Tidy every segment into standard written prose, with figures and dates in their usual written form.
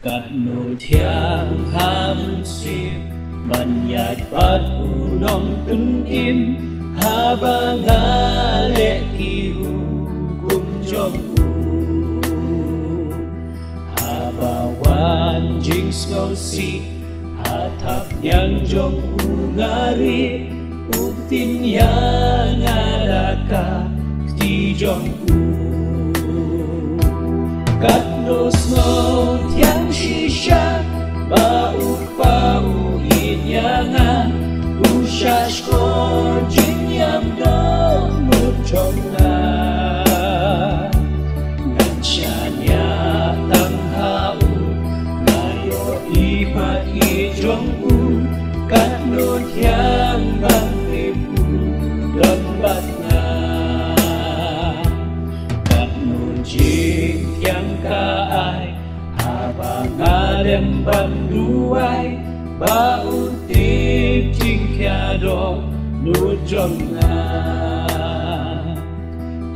Cát nổi thiang ham xịp ban nhạt bát u nong tưng im ha ba nga lệ kỳ u cùng trong u ha ba wan jing snow si ha thap nyang trong u ngari u tin ya nga la ka ti trong u Cát nô snow thiang shisha ba u pa u in ya nga u shash ko jin yam do mu trong na ngan cha nya tang ha u na yo i ma i trong u Cát nô thiang bang tim u đâm bát na Cát nô jing thiang ka ai ha ba nga dem ban duai ba u tip ching kya do nu trong na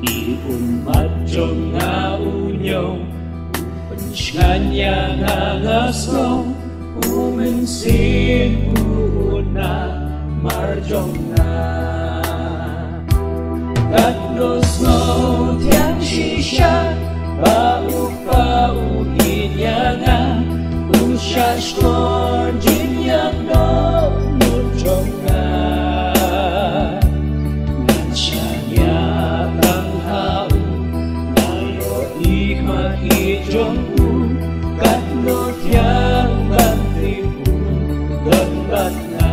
ti mat trong na u nhau penchanya nga song u men sin u na mar trong na Cát nô snow thiang shisha ba u pa u in ya nga u shash ko jin yam do nu trong na ngan cha nya tang ha u na yo i ma i trong u Cát nô thiang ban tim u đâm bát na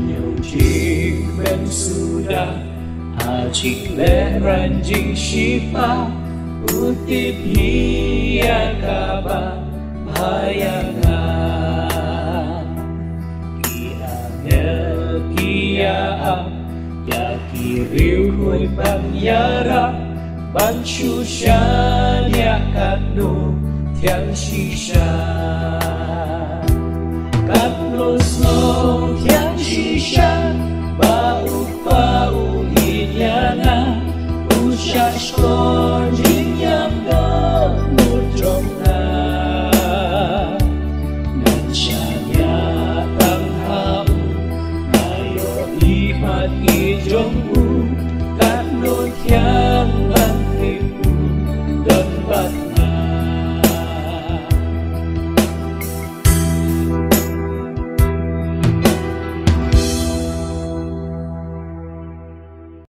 nhiều chinh bên suda ha chinh lệ ran jing shipa utip hiya kaba bhayanga kia ya kiriu hui bang yara bang shushan ya kanu thiang shisha Cát nô snow thiang shisha ba u pa u in ya nga u shash ko jin yam do nu trong na ngan cha nya tang ha u na yo i ma i trong u Cát nô thiang